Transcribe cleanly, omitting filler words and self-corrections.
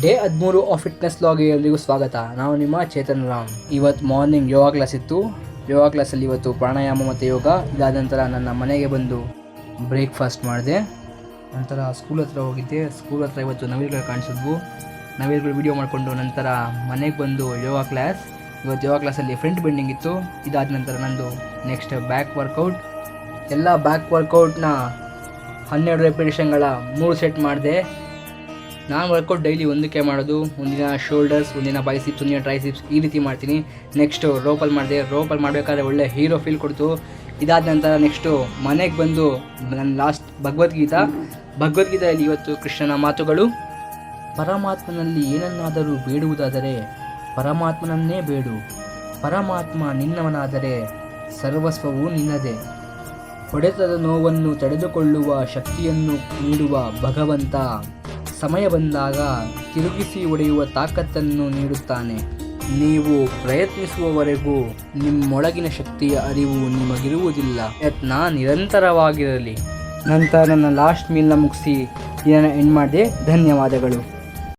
Day 13 of fitness ಲಾಗ್ಗೆ ಎಲ್ರಿಗೂ ಸ್ವಾಗತ. ನಾವು ನಿಮ್ಮ ಚೇತನ್ ರಾಮ್. ಇವತ್ತು ಮಾರ್ನಿಂಗ್ ಯೋಗ ಕ್ಲಾಸ್ ಇತ್ತು. ಯೋಗ ಕ್ಲಾಸಲ್ಲಿ ಇವತ್ತು ಪ್ರಾಣಾಯಾಮ ಮತ್ತು ಯೋಗ. ಇದಾದ ನಂತರ ನನ್ನ ಮನೆಗೆ ಬಂದು ಬ್ರೇಕ್ಫಾಸ್ಟ್ ಮಾಡಿದೆ. ನಂತರ ಸ್ಕೂಲ್ ಹತ್ರ ಹೋಗಿದ್ದೆ. ಸ್ಕೂಲ್ ಹತ್ರ ಇವತ್ತು ನವಿಲುಗಳು ಕಾಣಿಸಿದ್ವು. ನವಿಲುಗಳು ವಿಡಿಯೋ ಮಾಡಿಕೊಂಡು ನಂತರ ಮನೆಗೆ ಬಂದು ಯೋಗ ಕ್ಲಾಸ್. ಇವತ್ತು ಯೋಗ ಕ್ಲಾಸಲ್ಲಿ ಫ್ರಂಟ್ ಬೆಂಡಿಂಗ್ ಇತ್ತು. ಇದಾದ ನಂತರ ನಂದು ನೆಕ್ಸ್ಟ್ ಬ್ಯಾಕ್ ವರ್ಕೌಟ್. ಎಲ್ಲ ಬ್ಯಾಕ್ ವರ್ಕೌಟ್ನ 12 ರೆಪಿಟೇಷನ್ಗಳ 3 ಸೆಟ್ ಮಾಡಿದೆ. ನಾನು ವರ್ಕೌಟ್ ಡೈಲಿ ಒಂದಕ್ಕೆ ಮಾಡೋದು. ಒಂದಿನ ಶೋಲ್ಡರ್ಸ್, ಒಂದಿನ ಬೈಸಿಪ್ಸ್, ಒಂದಿನ ಟ್ರೈಸಿಪ್ಸ್, ಈ ರೀತಿ ಮಾಡ್ತೀನಿ. ನೆಕ್ಸ್ಟು ರೋಪಲ್ಲಿ ಮಾಡಿದೆ. ರೋಪಲ್ಲಿ ಮಾಡಬೇಕಾದ್ರೆ ಒಳ್ಳೆ ಹೀರೋ ಫೀಲ್ ಕೊಡ್ತು. ಇದಾದ ನಂತರ ನೆಕ್ಸ್ಟು ಮನೆಗೆ ಬಂದು ನನ್ನ ಲಾಸ್ಟ್ ಭಗವದ್ಗೀತೆಯಲ್ಲಿ ಇವತ್ತು ಕೃಷ್ಣನ ಮಾತುಗಳು. ಪರಮಾತ್ಮನಲ್ಲಿ ಏನನ್ನಾದರೂ ಬೇಡುವುದಾದರೆ ಪರಮಾತ್ಮನನ್ನೇ ಬೇಡು. ಪರಮಾತ್ಮ ನಿನ್ನವನಾದರೆ ಸರ್ವಸ್ವವೂ ನಿನ್ನದೇ. ಹೊಡೆತದ ನೋವನ್ನು ತಡೆದುಕೊಳ್ಳುವ ಶಕ್ತಿಯನ್ನು ನೀಡುವ ಭಗವಂತ ಸಮಯ ಬಂದಾಗ ತಿರುಗಿಸಿ ಹೊಡೆಯುವ ತಾಕತ್ತನ್ನು ನೀಡುತ್ತಾನೆ. ನೀವು ಪ್ರಯತ್ನಿಸುವವರೆಗೂ ನಿಮ್ಮೊಳಗಿನ ಶಕ್ತಿಯ ಅರಿವು ನಿಮಗಿರುವುದಿಲ್ಲ. ಯತ್ನ ನಿರಂತರವಾಗಿರಲಿ. ನಂತರ ನನ್ನ ಲಾಸ್ಟ್ ಮೀಲ್ನ ಮುಗಿಸಿ ಇದನ್ನು ಎಂಡ್ ಮಾಡಿದೆ. ಧನ್ಯವಾದಗಳು.